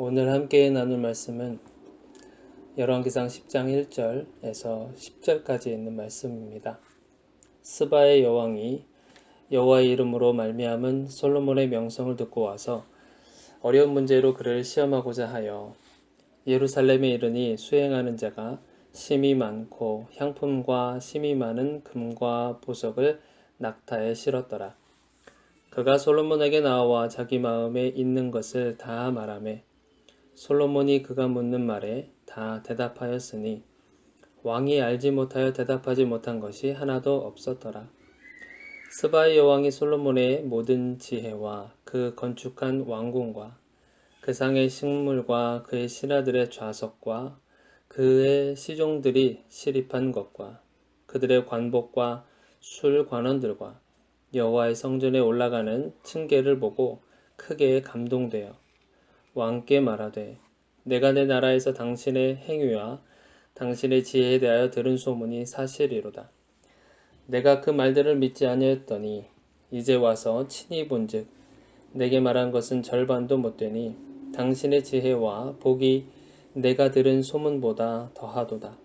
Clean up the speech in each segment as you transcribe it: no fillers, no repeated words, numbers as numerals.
오늘 함께 나눌 말씀은 열왕기상 10장 1절에서 10절까지 있는 말씀입니다. 스바의 여왕이 여호와의 이름으로 말미암은 솔로몬의 명성을 듣고 와서 어려운 문제로 그를 시험하고자 하여 예루살렘에 이르니 수행하는 자가 심이 많고 향품과 심이 많은 금과 보석을 낙타에 실었더라. 그가 솔로몬에게 나와 자기 마음에 있는 것을 다 말하매 솔로몬이 그가 묻는 말에 다 대답하였으니 왕이 알지 못하여 대답하지 못한 것이 하나도 없었더라. 스바의 여왕이 솔로몬의 모든 지혜와 그 건축한 왕궁과 그 상의 식물과 그의 신하들의 좌석과 그의 시종들이 시립한 것과 그들의 관복과 술관원들과 여호와의 성전에 올라가는 층계를 보고 크게 감동되어 왕께 말하되 내가 내 나라에서 당신의 행위와 당신의 지혜에 대하여 들은 소문이 사실이로다. 내가 그 말들을 믿지 아니하였더니 이제 와서 친히 본즉 내게 말한 것은 절반도 못되니 당신의 지혜와 복이 내가 들은 소문보다 더하도다.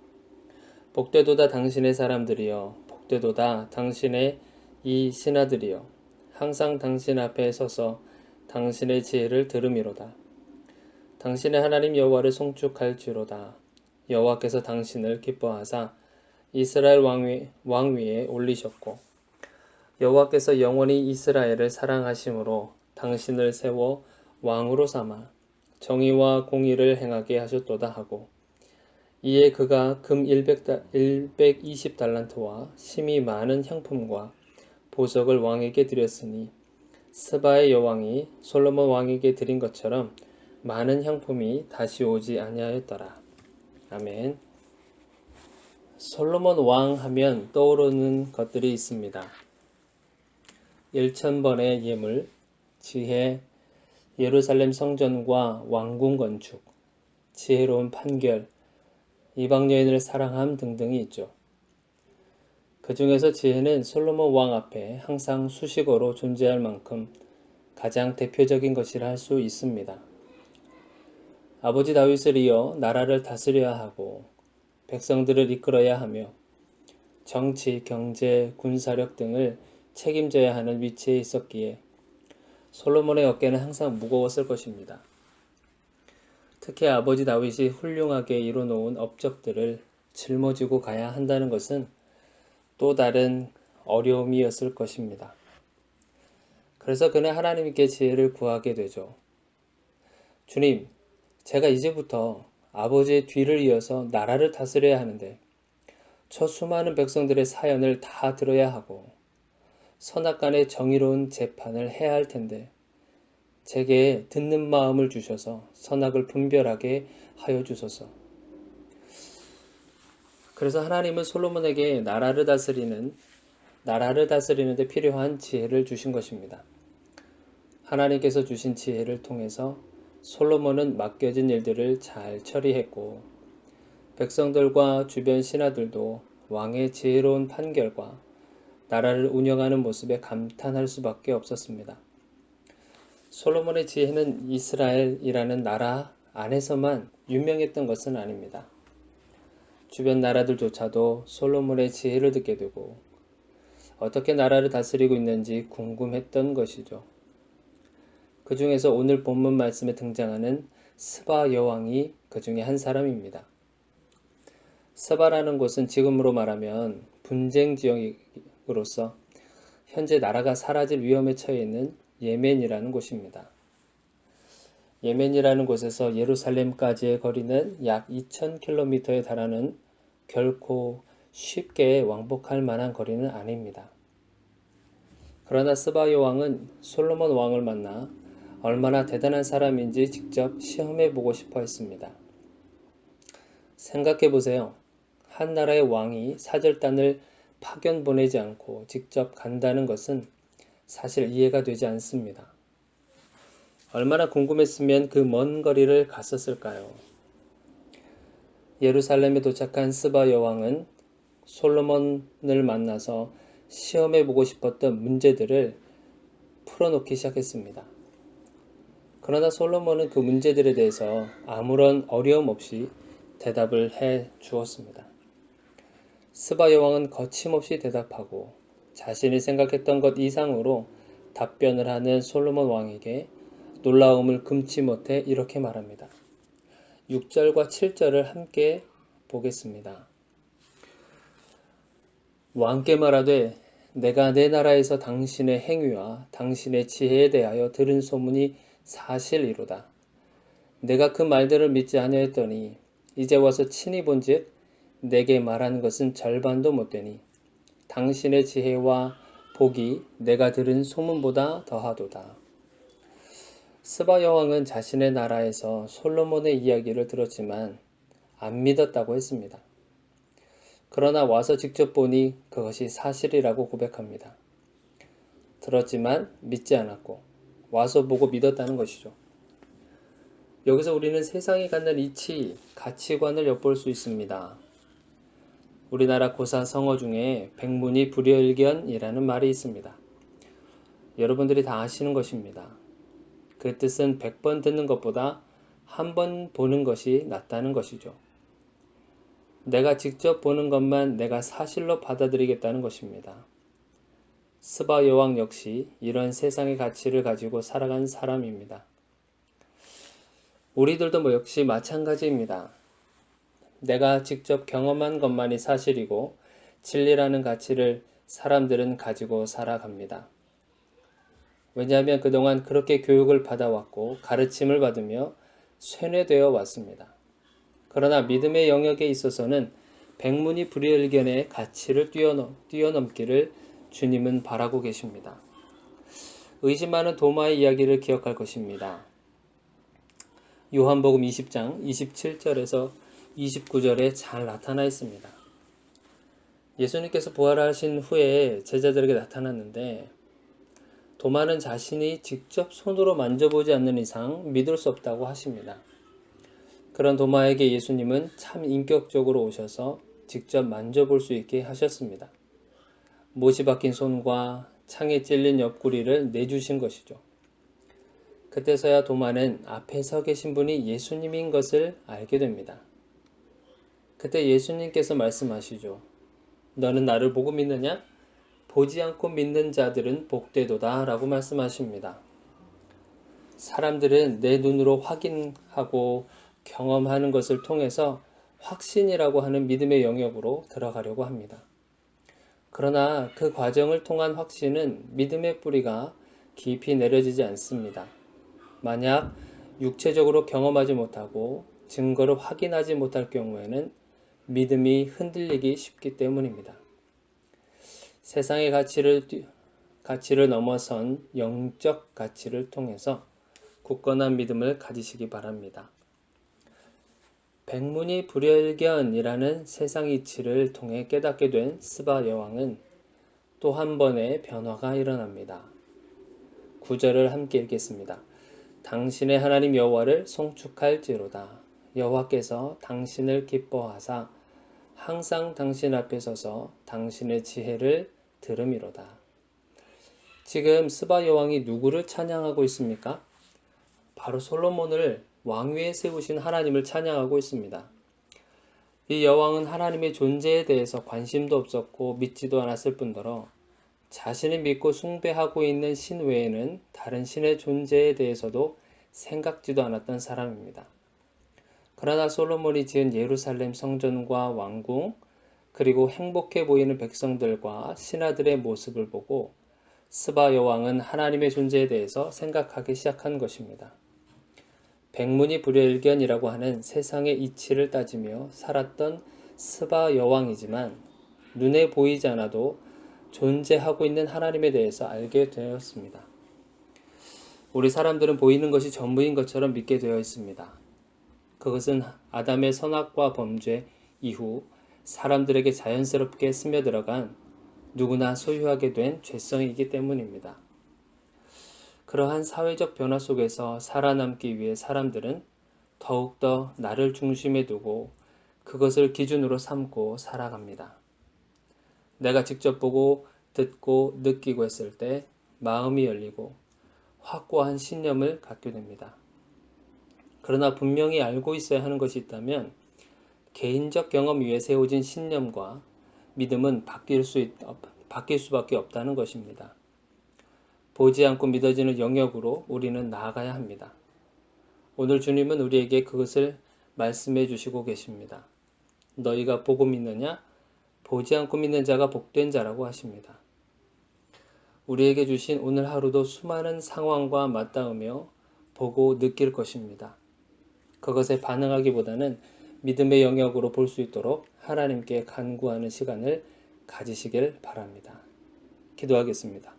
복되도다 당신의 사람들이여, 복되도다 당신의 이 신하들이여, 항상 당신 앞에 서서 당신의 지혜를 들음이로다. 당신의 하나님 여호와를 송축할지로다. 여호와께서 당신을 기뻐하사 이스라엘 왕 위에 올리셨고 여호와께서 영원히 이스라엘을 사랑하심으로 당신을 세워 왕으로 삼아 정의와 공의를 행하게 하셨도다 하고 이에 그가 금 120달란트와 심이 많은 향품과 보석을 왕에게 드렸으니 스바의 여왕이 솔로몬 왕에게 드린 것처럼 많은 향품이 다시 오지 아니하였더라. 아멘. 솔로몬 왕 하면 떠오르는 것들이 있습니다. 1000번의 예물, 지혜, 예루살렘 성전과 왕궁 건축, 지혜로운 판결, 이방 여인을 사랑함 등등이 있죠. 그 중에서 지혜는 솔로몬 왕 앞에 항상 수식어로 존재할 만큼 가장 대표적인 것이라 할 수 있습니다. 아버지 다윗을 이어 나라를 다스려야 하고 백성들을 이끌어야 하며 정치, 경제, 군사력 등을 책임져야 하는 위치에 있었기에 솔로몬의 어깨는 항상 무거웠을 것입니다. 특히 아버지 다윗이 훌륭하게 이뤄놓은 업적들을 짊어지고 가야 한다는 것은 또 다른 어려움이었을 것입니다. 그래서 그는 하나님께 지혜를 구하게 되죠. 주님, 제가 이제부터 아버지의 뒤를 이어서 나라를 다스려야 하는데 저 수많은 백성들의 사연을 다 들어야 하고 선악간의 정의로운 재판을 해야 할 텐데 제게 듣는 마음을 주셔서 선악을 분별하게 하여 주소서. 그래서 하나님은 솔로몬에게 나라를 다스리는데 필요한 지혜를 주신 것입니다. 하나님께서 주신 지혜를 통해서 솔로몬은 맡겨진 일들을 잘 처리했고 백성들과 주변 신하들도 왕의 지혜로운 판결과 나라를 운영하는 모습에 감탄할 수밖에 없었습니다. 솔로몬의 지혜는 이스라엘이라는 나라 안에서만 유명했던 것은 아닙니다. 주변 나라들조차도 솔로몬의 지혜를 듣게 되고 어떻게 나라를 다스리고 있는지 궁금했던 것이죠. 그 중에서 오늘 본문 말씀에 등장하는 스바 여왕이 그 중에 한 사람입니다. 스바라는 곳은 지금으로 말하면 분쟁 지역으로서 현재 나라가 사라질 위험에 처해 있는 예멘이라는 곳입니다. 예멘이라는 곳에서 예루살렘까지의 거리는 약 2000km에 달하는 결코 쉽게 왕복할 만한 거리는 아닙니다. 그러나 스바 여왕은 솔로몬 왕을 만나 얼마나 대단한 사람인지 직접 시험해 보고 싶어 했습니다. 생각해 보세요. 한 나라의 왕이 사절단을 파견 보내지 않고 직접 간다는 것은 사실 이해가 되지 않습니다. 얼마나 궁금했으면 그 먼 거리를 갔었을까요? 예루살렘에 도착한 스바 여왕은 솔로몬을 만나서 시험해 보고 싶었던 문제들을 풀어놓기 시작했습니다. 그러나 솔로몬은 그 문제들에 대해서 아무런 어려움 없이 대답을 해 주었습니다. 스바 여왕은 거침없이 대답하고 자신이 생각했던 것 이상으로 답변을 하는 솔로몬 왕에게 놀라움을 금치 못해 이렇게 말합니다. 6절과 7절을 함께 보겠습니다. 왕께 말하되 내가 내 나라에서 당신의 행위와 당신의 지혜에 대하여 들은 소문이 사실이로다. 내가 그 말들을 믿지 아니하였더니 이제 와서 친히 본즉 내게 말하는 것은 절반도 못되니 당신의 지혜와 복이 내가 들은 소문보다 더하도다. 스바 여왕은 자신의 나라에서 솔로몬의 이야기를 들었지만 안 믿었다고 했습니다. 그러나 와서 직접 보니 그것이 사실이라고 고백합니다. 들었지만 믿지 않았고 와서 보고 믿었다는 것이죠. 여기서 우리는 세상이 갖는 이치, 가치관을 엿볼 수 있습니다. 우리나라 고사 성어 중에 백문이 불여일견이라는 말이 있습니다. 여러분들이 다 아시는 것입니다. 그 뜻은 100번 듣는 것보다 한 번 보는 것이 낫다는 것이죠. 내가 직접 보는 것만 내가 사실로 받아들이겠다는 것입니다. 스바 여왕 역시 이런 세상의 가치를 가지고 살아간 사람입니다. 우리들도 역시 마찬가지입니다. 내가 직접 경험한 것만이 사실이고 진리라는 가치를 사람들은 가지고 살아갑니다. 왜냐하면 그동안 그렇게 교육을 받아왔고 가르침을 받으며 쇠뇌되어 왔습니다. 그러나 믿음의 영역에 있어서는 백문이 불여일견의 가치를 뛰어넘기를 주님은 바라고 계십니다. 의심하는 도마의 이야기를 기억할 것입니다. 요한복음 20장 27절에서 29절에 잘 나타나 있습니다. 예수님께서 부활하신 후에 제자들에게 나타났는데 도마는 자신이 직접 손으로 만져보지 않는 이상 믿을 수 없다고 하십니다. 그런 도마에게 예수님은 참 인격적으로 오셔서 직접 만져볼 수 있게 하셨습니다. 못이 박힌 손과 창에 찔린 옆구리를 내주신 것이죠. 그때서야 도마는 앞에 서 계신 분이 예수님인 것을 알게 됩니다. 그때 예수님께서 말씀하시죠. 너는 나를 보고 믿느냐? 보지 않고 믿는 자들은 복되도다 라고 말씀하십니다. 사람들은 내 눈으로 확인하고 경험하는 것을 통해서 확신이라고 하는 믿음의 영역으로 들어가려고 합니다. 그러나 그 과정을 통한 확신은 믿음의 뿌리가 깊이 내려지지 않습니다. 만약 육체적으로 경험하지 못하고 증거를 확인하지 못할 경우에는 믿음이 흔들리기 쉽기 때문입니다. 세상의 가치를 넘어선 영적 가치를 통해서 굳건한 믿음을 가지시기 바랍니다. 백문이 불여일견이라는 세상 이치를 통해 깨닫게 된 스바 여왕은 또 한 번의 변화가 일어납니다. 9절을 함께 읽겠습니다. 당신의 하나님 여호와를 송축할지로다. 여호와께서 당신을 기뻐하사 항상 당신 앞에 서서 당신의 지혜를 들음이로다. 지금 스바 여왕이 누구를 찬양하고 있습니까? 바로 솔로몬을 왕위에 세우신 하나님을 찬양하고 있습니다. 이 여왕은 하나님의 존재에 대해서 관심도 없었고 믿지도 않았을 뿐더러 자신이 믿고 숭배하고 있는 신 외에는 다른 신의 존재에 대해서도 생각지도 않았던 사람입니다. 그러나 솔로몬이 지은 예루살렘 성전과 왕궁, 그리고 행복해 보이는 백성들과 신하들의 모습을 보고 스바 여왕은 하나님의 존재에 대해서 생각하기 시작한 것입니다. 백문이 불여일견이라고 하는 세상의 이치를 따지며 살았던 스바 여왕이지만 눈에 보이지 않아도 존재하고 있는 하나님에 대해서 알게 되었습니다. 우리 사람들은 보이는 것이 전부인 것처럼 믿게 되어 있습니다. 그것은 아담의 선악과 범죄 이후 사람들에게 자연스럽게 스며들어간 누구나 소유하게 된 죄성이기 때문입니다. 그러한 사회적 변화 속에서 살아남기 위해 사람들은 더욱더 나를 중심에 두고 그것을 기준으로 삼고 살아갑니다. 내가 직접 보고 듣고 느끼고 했을 때 마음이 열리고 확고한 신념을 갖게 됩니다. 그러나 분명히 알고 있어야 하는 것이 있다면 개인적 경험 위에 세워진 신념과 믿음은 바뀔 수밖에 없다는 것입니다. 보지 않고 믿어지는 영역으로 우리는 나아가야 합니다. 오늘 주님은 우리에게 그것을 말씀해 주시고 계십니다. 너희가 보고 믿느냐? 보지 않고 믿는 자가 복된 자라고 하십니다. 우리에게 주신 오늘 하루도 수많은 상황과 맞닿으며 보고 느낄 것입니다. 그것에 반응하기보다는 믿음의 영역으로 볼 수 있도록 하나님께 간구하는 시간을 가지시길 바랍니다. 기도하겠습니다.